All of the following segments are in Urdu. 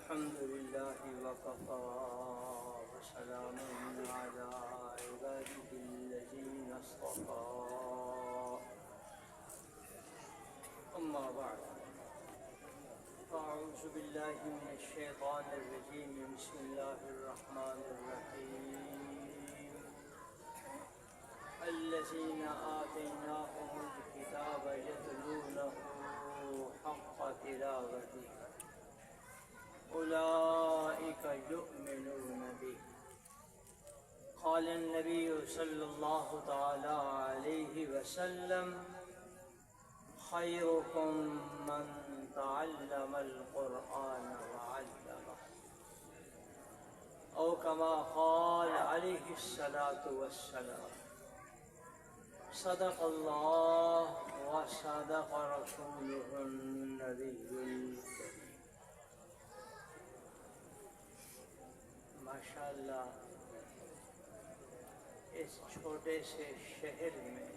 الحمد لله وكفى وسلام على عباده الذين اصطفى أما بعد أعوذ بالله من الشيطان الرجيم بسم الله الرحمن الرحيم الذين آتيناهم الكتاب يتلونه حق تلاوته أولئك يؤمنون به قال النبي صلى الله تعالى عليه وسلم خيركم من تعلم القرآن وعلمه أو كما قال عليه الصلاة والسلام صدق الله وصدق رسوله النبي الكريم ماشاءاللہ اس چھوٹے سے شہر میں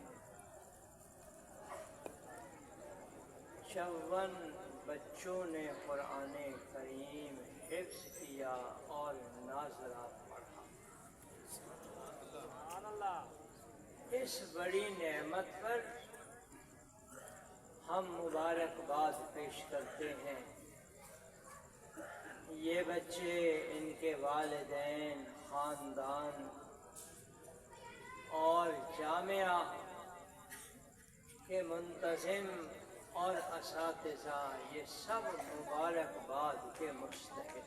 54 بچوں نے قرآن کریم حفظ کیا اور ناظرہ پڑھا۔ اس بڑی نعمت پر ہم مبارکباد پیش کرتے ہیں۔ یہ بچے، ان کے والدین، خاندان اور جامعہ کے منتظم اور اساتذہ، یہ سب مبارکباد کے مستحق ہیں۔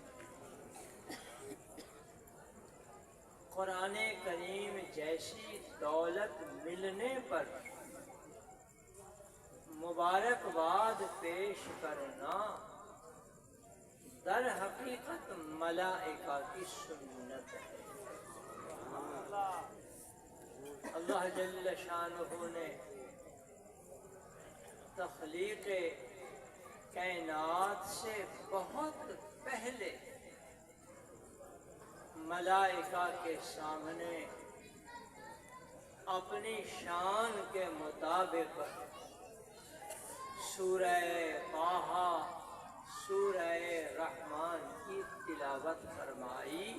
قرآن کریم جیسی دولت ملنے پر مبارکباد پیش کرنا در حقیقت ملائکہ کی سنت ہے۔ اللہ جل شانہ نے تخلیق کائنات سے بہت پہلے ملائکہ کے سامنے اپنی شان کے مطابق سورہ طٰہٰ، سورہ رحمان کی تلاوت فرمائی۔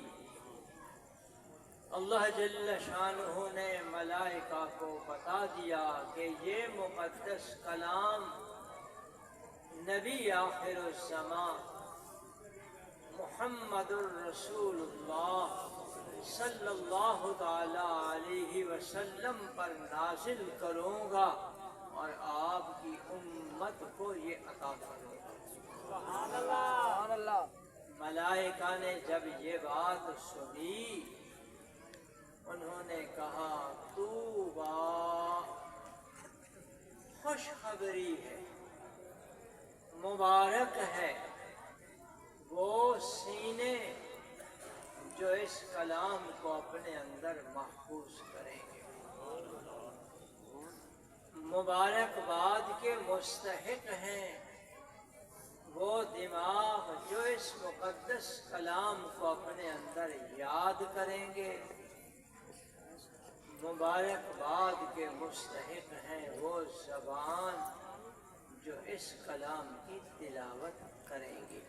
اللہ جل شانہ نے ملائکہ کو بتا دیا کہ یہ مقدس کلام نبی آخر الزمان محمد الرسول اللہ صلی اللہ تعالی علیہ وسلم پر نازل کروں گا اور آپ کی امت کو یہ عطا کروں گا۔ سبحان اللہ۔ ملائکہ نے جب یہ بات سنی، انہوں نے کہا طوبیٰ، خوشخبری ہے، مبارک ہے وہ سینے جو اس کلام کو اپنے اندر محفوظ کریں گے۔ مبارکباد کے مستحق ہیں وہ دماغ جو اس مقدس کلام کو اپنے اندر یاد کریں گے۔ مبارکباد کے مستحق ہیں وہ زبان جو اس کلام کی تلاوت کریں گے۔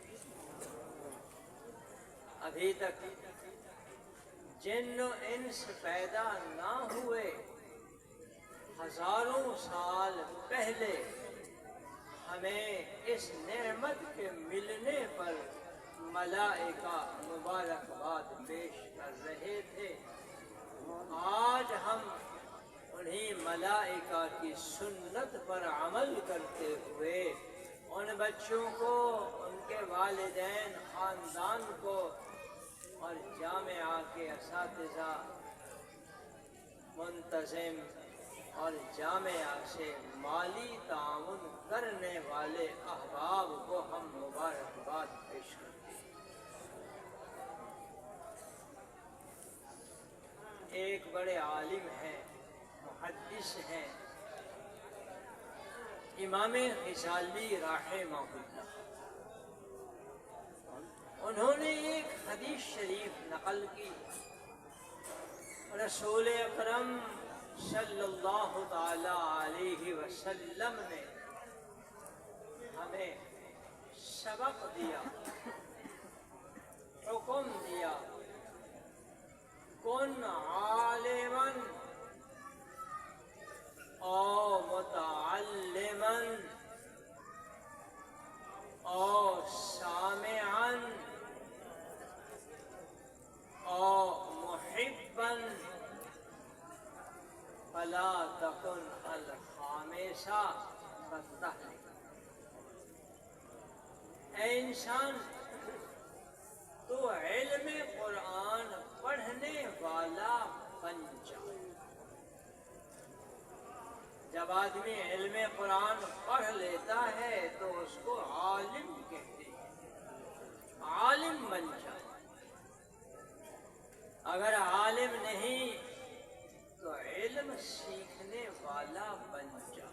ابھی تک جن و انس پیدا نہ ہوئے، ہزاروں سال پہلے ہمیں اس نعمت کے ملنے پر ملائکہ مبارکباد پیش کر رہے تھے۔ آج ہم انہی ملائکہ کی سنت پر عمل کرتے ہوئے ان بچوں کو، ان کے والدین، خاندان کو اور جامعہ کے اساتذہ، منتظم اور جامعہ سے مالی تعاون کرنے والے احباب کو ہم مبارکباد پیش کرتے ہیں۔ ایک بڑے عالم ہیں، محدث ہیں، امام غزالی رحمہ اللہ۔ انہوں نے ایک حدیث شریف نقل کی، رسول اکرم صلی اللہ تعالی علیہ وسلم نے ہمیں سبق دیا کن عالما او متعلما او سامعا او محبا فلا تکن الخامسہ فتہلک۔ اے انسان، تو علم قرآن پڑھنے والا بن جا۔ جب آدمی علم قرآن پڑھ لیتا ہے تو اس کو عالم کہتے ہیں، عالم بن جا۔ اگر عالم نہیں تو علم سیکھنے والا بن جا۔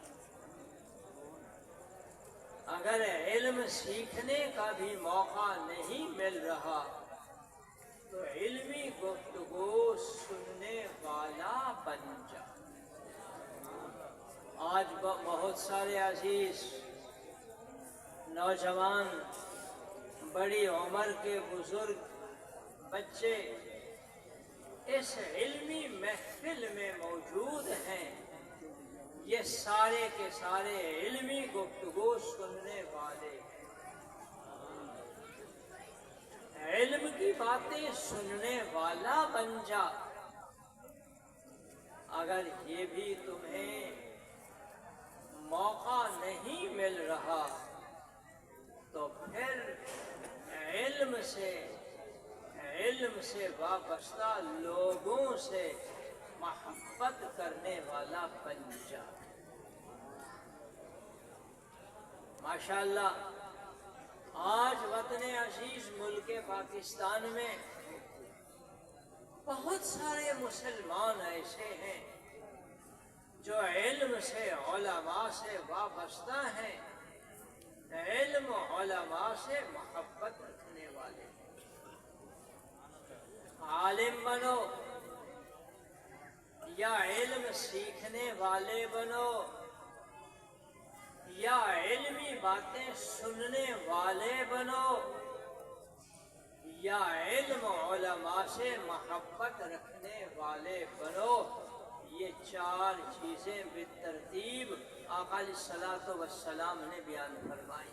اگر علم سیکھنے کا بھی موقع نہیں مل رہا تو علمی گفتگو سننے والا بن جا۔ آج بہت سارے عزیز نوجوان، بڑی عمر کے بزرگ، بچے اس علمی محفل میں موجود ہیں۔ یہ سارے کے سارے علمی گفتگو سننے والے ہیں۔ علم کی باتیں سننے والا بن جا۔ اگر یہ بھی تمہیں موقع نہیں مل رہا تو پھر علم سے وابستہ لوگوں سے محبت کرنے والا بن جا۔ ماشاءاللہ، آج وطن عزیز ملک پاکستان میں بہت سارے مسلمان ایسے ہیں جو علم سے، علماء سے وابستہ ہیں، علم علماء سے محبت رکھنے والے ہیں۔ عالم بنو یا علم سیکھنے والے بنو یا علمی باتیں سننے والے بنو یا علم علماء سے محبت رکھنے والے بنو، یہ چار چیزیں بالترتیب آقا علیہ الصلوۃ والسلام نے بیان فرمائی۔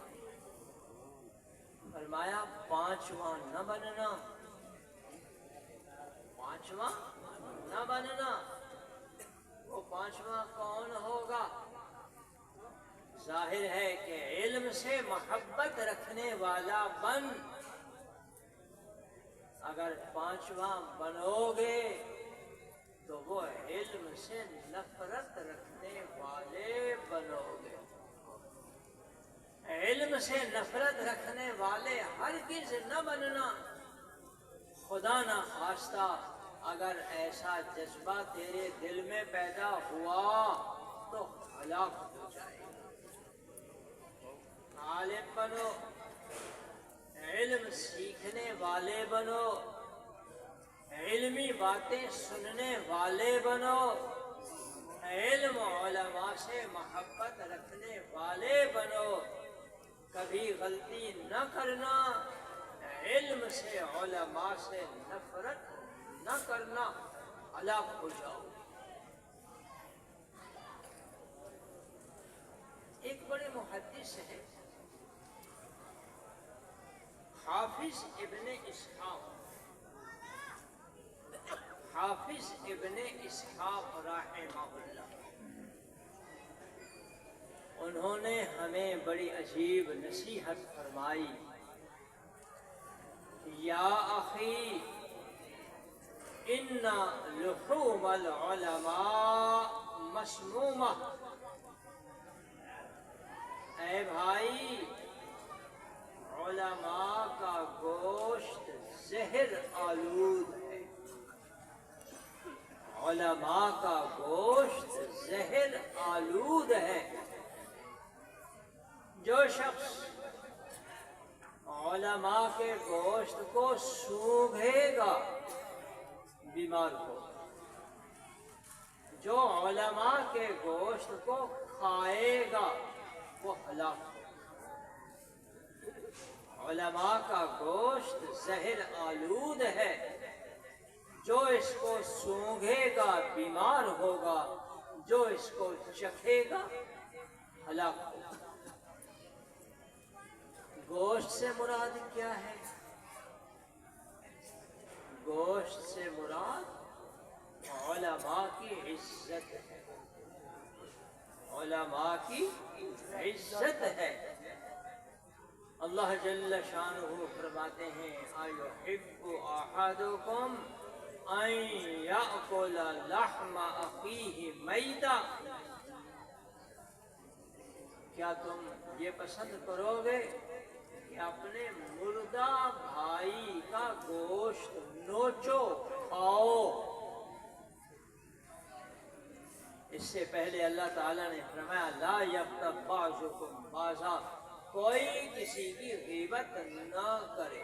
فرمایا پانچواں نہ بننا، پانچواں نہ بننا۔ وہ پانچواں کون ہوگا؟ ظاہر ہے کہ علم سے محبت رکھنے والا بن۔ اگر پانچواں بنو گے تو وہ علم سے نفرت رکھنے والے بنو گے۔ علم سے نفرت رکھنے والے ہرگز نہ بننا۔ خدا نہ خواستہ اگر ایسا جذبہ تیرے دل میں پیدا ہوا تو ہلاک ہو جائے۔ عالم بنو، علم سیکھنے والے بنو، علمی باتیں سننے والے بنو، علم علماء سے محبت رکھنے والے بنو۔ کبھی غلطی نہ کرنا، علم سے علماء سے نفرت نہ کرنا، ہلاک ہو جاؤ۔ ایک بڑے محدث ہے حافظ ابن اسحاق، حافظ ابن اسحاق رحمہ اللہ۔ انہوں نے ہمیں بڑی عجیب نصیحت فرمائی۔ یا اخی ان لحوم العلماء مسمومہ، اے بھائی، علماء کا گوشت زہر آلود ہے۔ علماء کا گوشت زہر آلود ہے۔ جو شخص علماء کے گوشت کو سونگھے گا بیمار ہوگا، جو علماء کے گوشت کو کھائے گا وہ ہلاک ہوگا۔ علماء کا گوشت زہر آلود ہے۔ جو اس کو سونگھے گا بیمار ہوگا، جو اس کو چکھے گا ہلاک ہوگا۔ گوشت سے مراد کیا ہے؟ گوشت سے مراد علماء کی عزت ہے، علماء کی عزت ہے۔ اللہ جل شانہ فرماتے ہیں ایحب احدکم ان یأکل لحم اخیہ میتا، کیا تم یہ پسند کرو گے کہ اپنے مردہ بھائی کا گوشت نوچو کھاؤ؟ اس سے پہلے اللہ تعالیٰ نے فرمایا لا یغتب بعضکم بعضا، کوئی کسی کی غیبت نہ کرے۔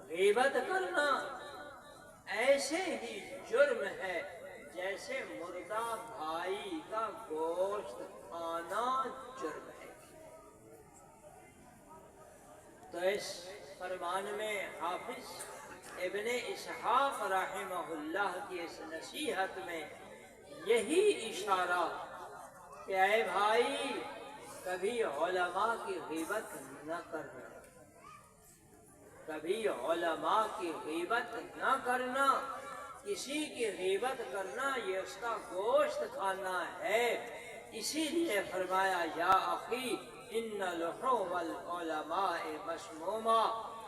غیبت کرنا ایسے ہی جرم ہے جیسے مردہ بھائی کا گوشت کھانا جرم ہے۔ تو اس فرمان میں حافظ ابن اسحاق رحمہ اللہ کی اس نصیحت میں یہی اشارہ کہ اے بھائی کبھی علماء کی غیبت نہ کرنا، کبھی علماء کی غیبت نہ کرنا، کسی کی غیبت کرنا یہ اس کا گوشت کھانا ہے۔ اسی لیے فرمایا یا اخی ان لحوم العلماء مسمومہ،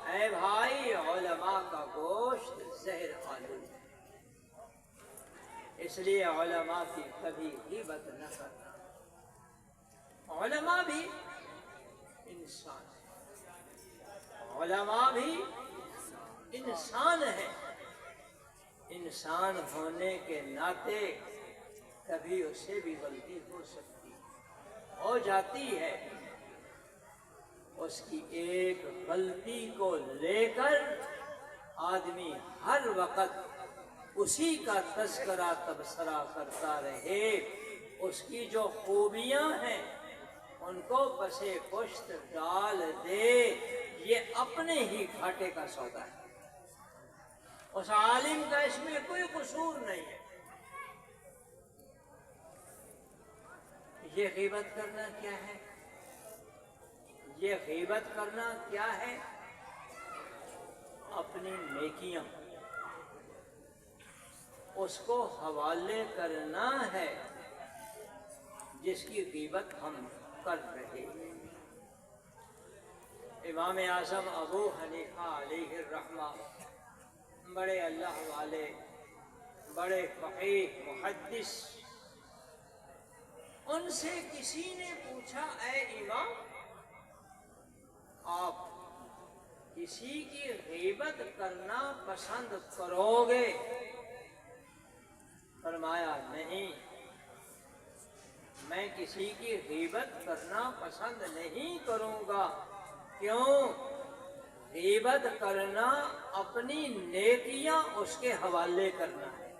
اے بھائی علماء کا گوشت زہر آلود ہے، اس لیے علماء کی کبھی غیبت نہ کرنا۔ علماء بھی انسان ہیں، علماء بھی انسان ہیں، انسان ہونے کے ناطے کبھی اس سے بھی غلطی ہو سکتی، ہو جاتی ہے۔ اس کی ایک غلطی کو لے کر آدمی ہر وقت اسی کا تذکرہ تبصرہ کرتا رہے، اس کی جو خوبیاں ہیں ان کو پسے پشت ڈال دے، یہ اپنے ہی گھاٹے کا سودا ہے۔ اس عالم کا اس میں کوئی قصور نہیں ہے۔ یہ غیبت کرنا کیا ہے؟ یہ غیبت کرنا کیا ہے؟ اپنی نیکیاں اس کو حوالے کرنا ہے جس کی غیبت ہم کر رہے ہیں۔ امام اعظم ابو حنیفہ علیہ الرحمہ بڑے اللہ والے، بڑے فقیہ محدث، ان سے کسی نے پوچھا اے امام آپ کسی کی غیبت کرنا پسند کرو گے؟ فرمایا نہیں، میں کسی کی غیبت کرنا پسند نہیں کروں گا۔ کیوں؟ غیبت کرنا اپنی نیکیاں اس کے حوالے کرنا ہے،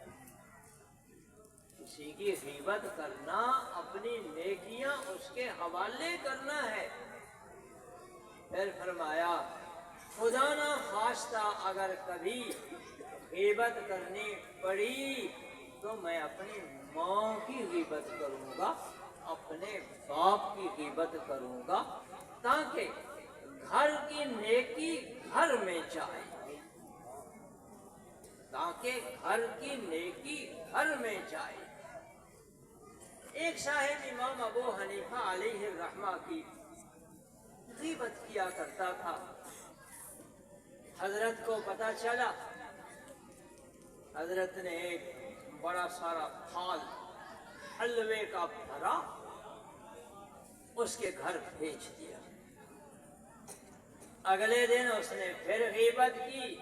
کسی کی غیبت کرنا اپنی نیکیاں اس کے حوالے کرنا ہے۔ پھر فرمایا خدا نہ خواستہ اگر کبھی غیبت کرنی پڑی تو میں اپنی ماں کی غیبت کروں گا، اپنے باپ کی غیبت کروں گا، تاکہ گھر کی نیکی گھر میں جائے، تاکہ گھر کی نیکی گھر میں جائے۔ ایک صاحب امام ابو حنیفہ علیہ الرحمہ کی غیبت کیا کرتا تھا، حضرت کو پتہ چلا، حضرت نے ایک بڑا سارا تھال حلوے کا بھرا اس کے گھر بھیج دیا۔ اگلے دن اس نے پھر غیبت کی،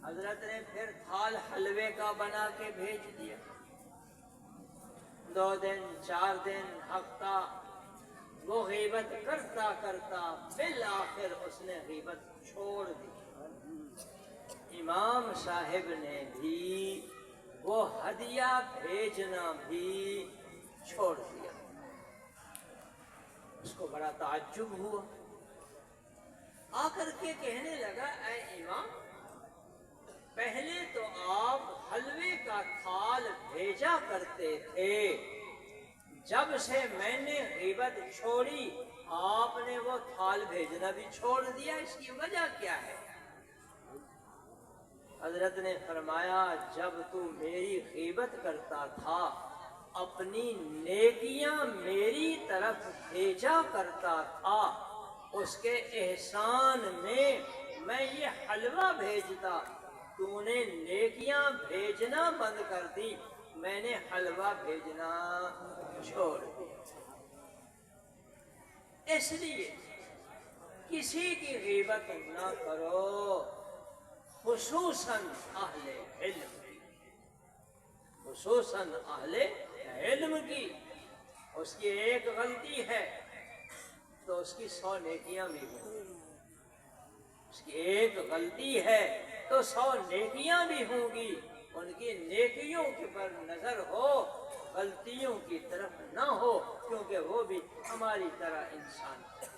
حضرت نے پھر تھال حلوے کا بنا کے بھیج دیا۔ 2 دن 4 دن ہفتہ وہ غیبت کرتا کرتا بالآخر اس نے غیبت چھوڑ دی۔ امام صاحب نے بھی وہ ہدیہ بھیجنا بھی چھوڑ دیا۔ اس کو بڑا تعجب ہوا، آ کر کے کہنے لگا اے امام پہلے تو آپ حلوے کا تھال بھیجا کرتے تھے، جب سے میں نے غیبت چھوڑی آپ نے وہ تھال بھیجنا بھی چھوڑ دیا، اس کی وجہ کیا ہے؟ حضرت نے فرمایا جب تو میری غیبت کرتا تھا اپنی نیکیاں میری طرف بھیجا کرتا تھا، اس کے احسان میں یہ حلوہ بھیجتا، تو نے نیکیاں بھیجنا بند کر دی، میں نے حلوہ بھیجنا چھوڑ دیا۔ اس لیے کسی کی غیبت نہ کرو، خصوصاً اہل علم کی، خصوصاً اہل علم کی۔ اس کی ایک غلطی ہے تو اس کی 100 نیکیاں بھی ہوں گی، اس کی ایک غلطی ہے تو 100 نیکیاں بھی ہوں گی، ان کی نیکیوں کے پر نظر ہو، غلطیوں کی طرف نہ ہو، کیونکہ وہ بھی ہماری طرح انسان ہے۔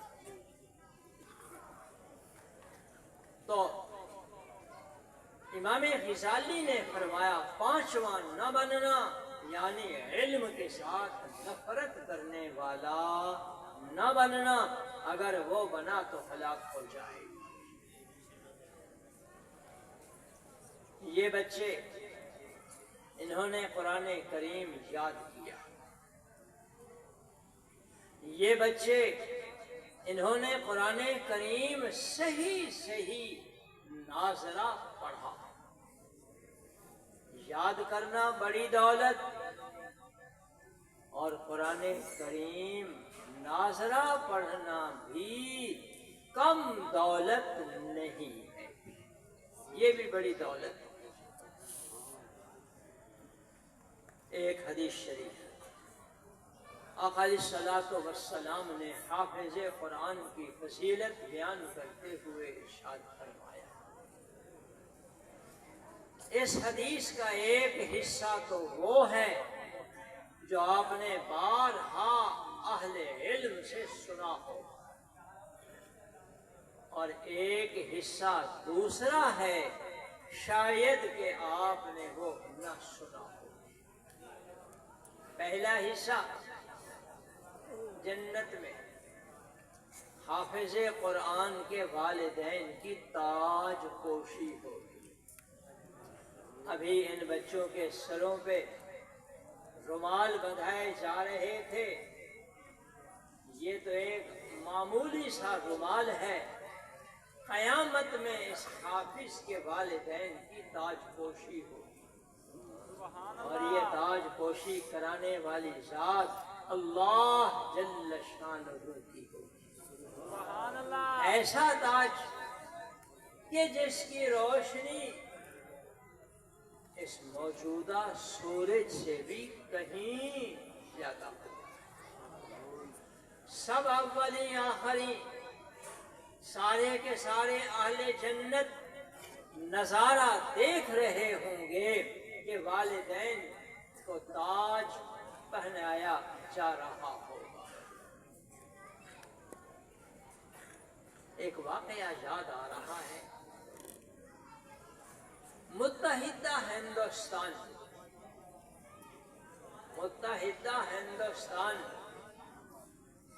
تو امام غزالی نے فرمایا 5واں نہ بننا، یعنی علم کے ساتھ نفرت کرنے والا نہ بننا، اگر وہ بنا تو ہلاک ہو جائے۔ یہ بچے انہوں نے قرآن کریم یاد کیا، یہ بچے انہوں نے قرآن کریم صحیح ناظرہ پڑھا۔ یاد کرنا بڑی دولت اور قرآن کریم ناظرہ پڑھنا بھی کم دولت نہیں ہے، یہ بھی بڑی دولت ہے۔ ایک حدیث شریف آقا علیہ الصلوۃ والسلام نے حافظ قرآن کی فضیلت بیان کرتے ہوئے ارشاد فرمایا، اس حدیث کا ایک حصہ تو وہ ہے جو آپ نے بارہا اہل علم سے سنا ہو، اور ایک حصہ دوسرا ہے شاید کہ آپ نے وہ نہ سنا ہو۔ پہلا حصہ جنت میں حافظ قرآن کے والدین کی تاج پوشی ہوگی۔ ابھی ان بچوں کے سروں پہ رومال بندھائے جا رہے تھے، یہ تو ایک معمولی سا رومال ہے، قیامت میں اس حافظ کے والدین کی تاج پوشی ہوگی، اور یہ تاج پوشی کرانے والی ذات اللہ جل شانہ کی ہوگی۔ ایسا تاج کہ جس کی روشنی اس موجودہ سورج سے بھی کہیں زیادہ ہو، سب اولی آخری سارے کے سارے اہل جنت نظارہ دیکھ رہے ہوں گے کہ والدین کو تاج پہنایا جا رہا ہوگا۔ ایک واقعہ یاد آ رہا ہے، متحدہ ہندوستان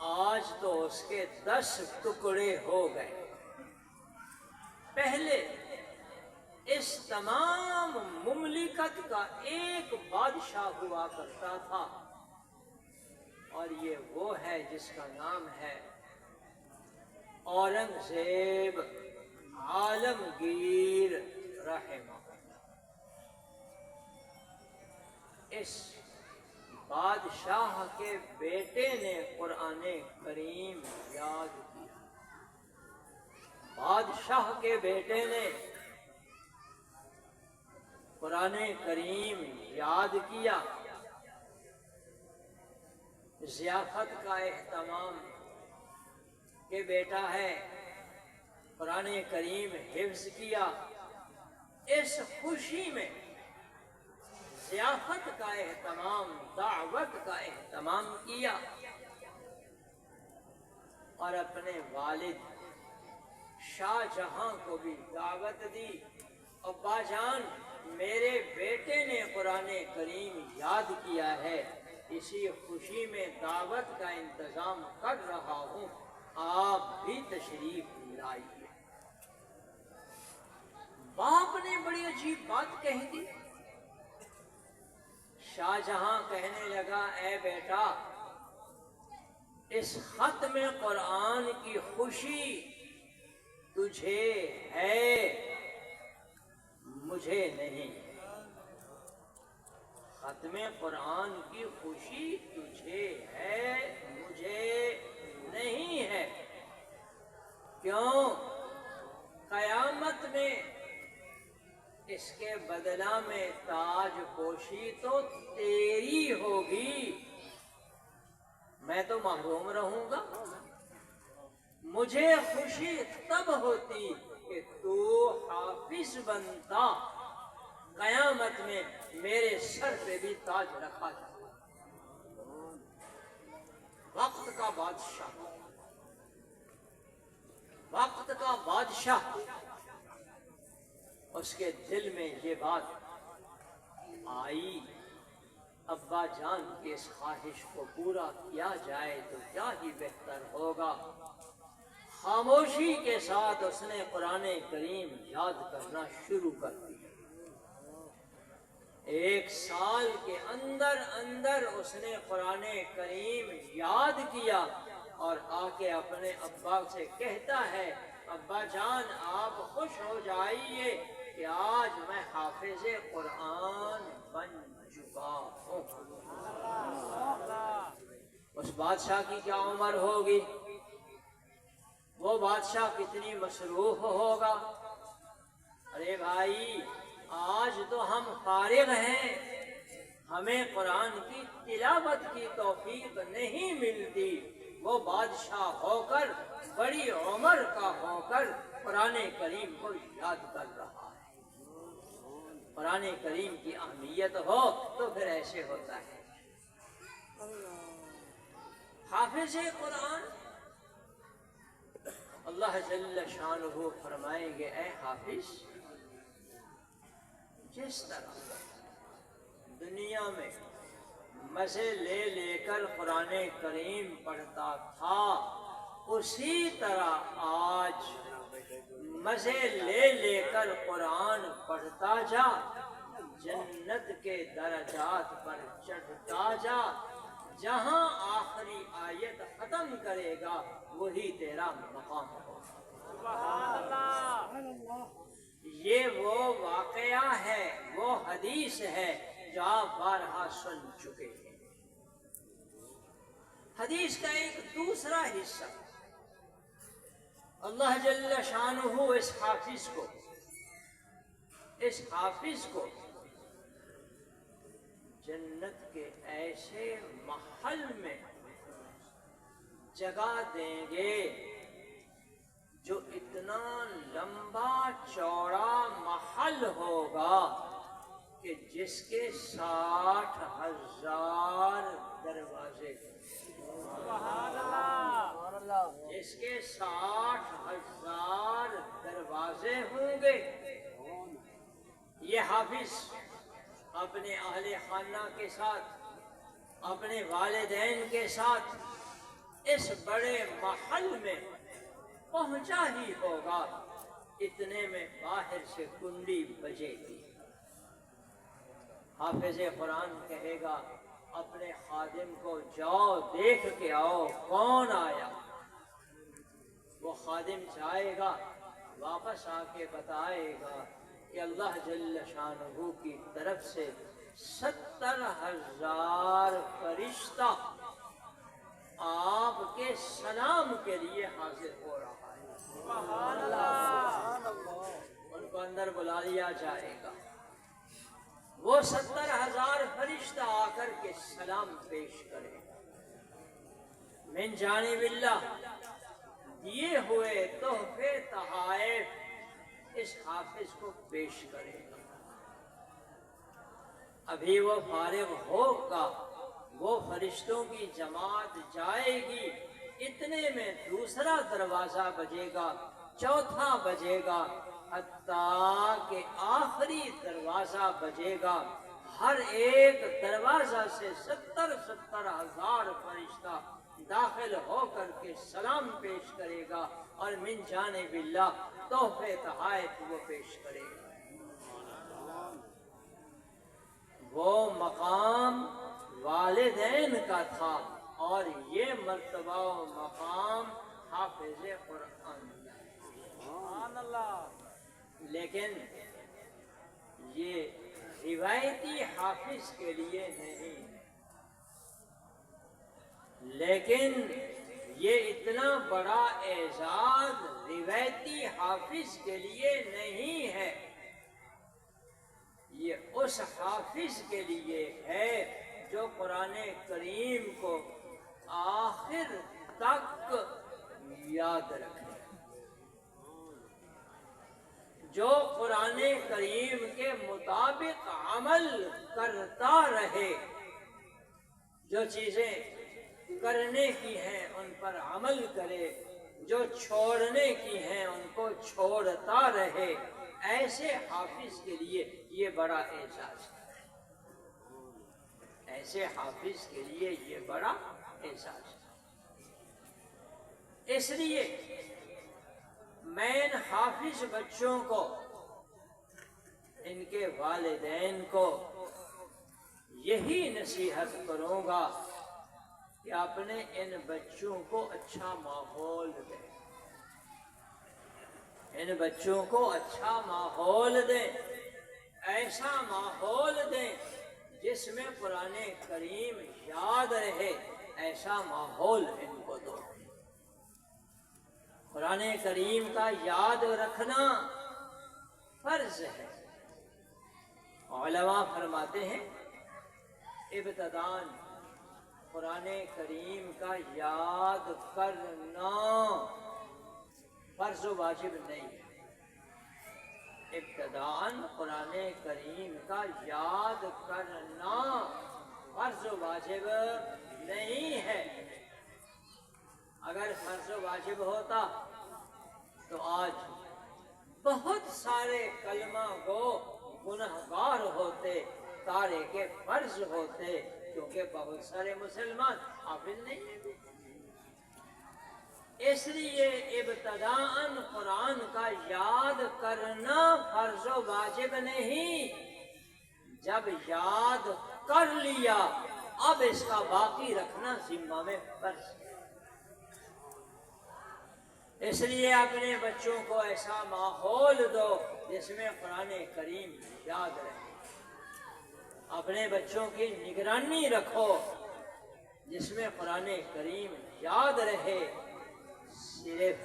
آج تو اس کے 10 ٹکڑے ہو گئے۔ پہلے اس تمام مملکت کا ایک بادشاہ ہوا کرتا تھا، اور یہ وہ ہے جس کا نام ہے اورنگزیب عالمگیر رحمہ۔ اس بادشاہ کے بیٹے نے قرآن کریم یاد کیا، بادشاہ کے بیٹے نے قرآن کریم یاد کیا، ضیافت کا اہتمام کہ بیٹا ہے، قرآن کریم حفظ کیا، اس خوشی میں ضیافت کا اہتمام، دعوت کا اہتمام کیا، اور اپنے والد شاہ جہاں کو بھی دعوت دی ابا جان میرے بیٹے نے قرآن کریم یاد کیا ہے، اسی خوشی میں دعوت کا انتظام کر رہا ہوں، آپ بھی تشریف لائیے۔ باپ نے بڑی عجیب بات کہہ دی۔ شاہ جہاں کہنے لگا اے بیٹا، اس ختم قرآن کی خوشی تجھے ہے، مجھے نہیں۔ ختم قرآن کی خوشی تجھے ہے، مجھے نہیں ہے۔ کیوں؟ قیامت میں اس کے بدلہ میں تاج پوشی تو تیری ہوگی، میں تو محروم رہوں گا۔ مجھے خوشی تب ہوتی کہ تو حافظ بنتا، قیامت میں میرے سر پہ بھی تاج رکھا جاتا۔ وقت کا بادشاہ، وقت کا بادشاہ، اس کے دل میں یہ بات آئی، ابا جان کی اس خواہش کو پورا کیا جائے تو کیا ہی بہتر ہوگا۔ خاموشی کے ساتھ اس نے قرآن کریم یاد کرنا شروع کر دیا۔ 1 سال کے اندر اندر اس نے قرآن کریم یاد کیا اور آ کے اپنے ابا سے کہتا ہے، ابا جان آپ خوش ہو جائیے کہ آج میں حافظ قرآن بن چکا ہوں۔ اس بادشاہ کی کیا عمر ہوگی؟ وہ بادشاہ کتنی مصروف ہوگا؟ ارے بھائی، آج تو ہم فارغ ہیں، ہمیں قرآن کی تلاوت کی توفیق نہیں ملتی، وہ بادشاہ ہو کر، بڑی عمر کا ہو کر قرآن کریم کو یاد کر رہا ہے۔ قرآن کریم کی اہمیت ہو تو پھر ایسے ہوتا ہے۔ حافظ قرآن، اللہ جل شانہ فرمائیں گے اے حافظ، جس طرح دنیا میں مزے لے لے کر قرآن کریم پڑھتا تھا، اسی طرح آج مزے لے لے کر قرآن پڑھتا جا، جنت کے درجات پر چڑھتا جا، جہاں آخری آیت ختم کرے گا وہی تیرا مقام ہوگا۔ سبحان اللہ۔ یہ وہ واقعہ ہے، وہ حدیث ہے جو آپ بارہا سن چکے ہیں۔ حدیث کا ایک دوسرا حصہ، اللہ جل شانہ اس حافظ کو جنت کے ایسے محل میں جگہ دیں گے جو اتنا لمبا چوڑا محل ہوگا کہ جس کے 60,000 دروازے، جس کے 60,000 دروازے ہوں گے۔ یہ حافظ اپنے اہل خانہ کے ساتھ، اپنے والدین کے ساتھ اس بڑے محل میں پہنچا ہی ہوگا، اتنے میں باہر سے کنڈی بجے گی۔ حافظ قرآن کہے گا اپنے خادم کو، جاؤ دیکھ کے آؤ کون آیا۔ وہ خادم جائے گا، واپس آ کے بتائے گا کہ اللہ جل شانہ کی طرف سے 70,000 فرشتہ آپ کے سلام کے لیے حاضر ہو رہا ہے۔ سبحان اللہ۔ ان کو اندر بلا لیا جائے گا، وہ 70,000 فرشتہ آ کر کے سلام پیش کرے گا، من جانب اللہ دیے ہوئے تحفے تحائف اس حافظ کو پیش کرے گا۔ ابھی وہ فارغ ہوگا، وہ فرشتوں کی جماعت جائے گی، اتنے میں دوسرا دروازہ بجے گا، چوتھا بجے گا، حتیٰ کہ آخری دروازہ بجے گا۔ ہر ایک دروازہ سے 70,000 فرشتہ داخل ہو کر کے سلام پیش کرے گا، اور من جانب اللہ تحفے تحائف وہ پیش کرے گا۔ وہ مقام والدین کا تھا، اور یہ مرتبہ و مقام حافظ قرآن۔ سبحان اللہ۔ لیکن یہ روایتی حافظ کے لیے نہیں، لیکن یہ اتنا بڑا اعزاز روایتی حافظ کے لیے نہیں ہے، یہ اس حافظ کے لیے ہے جو قرآن کریم کو آخر تک یاد رکھے، جو قرآن کریم کے مطابق عمل کرتا رہے، جو چیزیں کرنے کی ہیں ان پر عمل کرے، جو چھوڑنے کی ہیں ان کو چھوڑتا رہے، ایسے حافظ کے لیے یہ بڑا اعزاز ہے، ایسے حافظ کے لیے یہ بڑا اعزاز ہے۔ اس لیے میں ان حافظ بچوں کو، ان کے والدین کو یہی نصیحت کروں گا کہ اپنے ان بچوں کو اچھا ماحول دیں، ان بچوں کو اچھا ماحول دیں، ایسا ماحول دیں جس میں قرآن کریم یاد رہے، ایسا ماحول ان کو دو۔ قرآن کریم کا یاد رکھنا فرض ہے۔ علماء فرماتے ہیں ابتداءً قرآن کریم کا یاد کرنا فرض و واجب نہیں ہے، ابتداءً قرآن کریم کا یاد کرنا فرض و واجب نہیں ہے۔ اگر فرض و واجب ہوتا تو آج بہت سارے کلمہ گو گنہگار ہوتے، تارک فرض ہوتے، کیونکہ بہت سارے مسلمان حافظ نہیں ہیں۔ اس لیے ابتداءً قرآن کا یاد کرنا فرض و واجب نہیں، جب یاد کر لیا اب اس کا باقی رکھنا ذمہ میں فرض ہے۔ اس لیے اپنے بچوں کو ایسا ماحول دو جس میں قرآن کریم یاد رہے، اپنے بچوں کی نگرانی رکھو جس میں قرآن کریم یاد رہے۔ صرف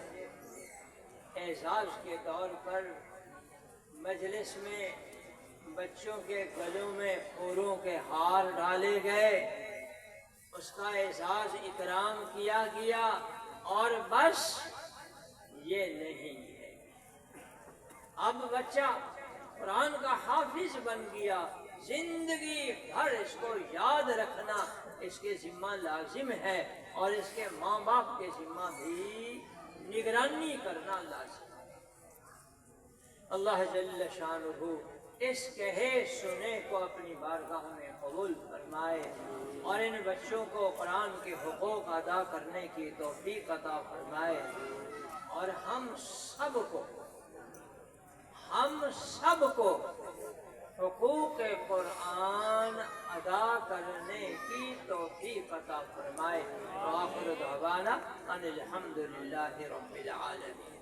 اعزاز کے طور پر مجلس میں بچوں کے گلوں میں پھولوں کے ہار ڈالے گئے، اس کا اعزاز اکرام کیا گیا، اور بس یہ نہیں ہے۔ اب بچہ قرآن کا حافظ بن گیا، زندگی بھر اس کو یاد رکھنا اس کے ذمہ لازم ہے، اور اس کے ماں باپ کے ذمہ بھی نگرانی کرنا لازم ہے۔ اللہ جل شانہ اس کہے سنے کو اپنی بارگاہ میں قبول فرمائے، اور ان بچوں کو قرآن کے حقوق ادا کرنے کی توفیق عطا فرمائے، اور ہم سب کو حقوق قرآن ادا کرنے کی توفیق عطا فرمائے۔ وآخر دعوانا ان الحمد للہ رب العالمین۔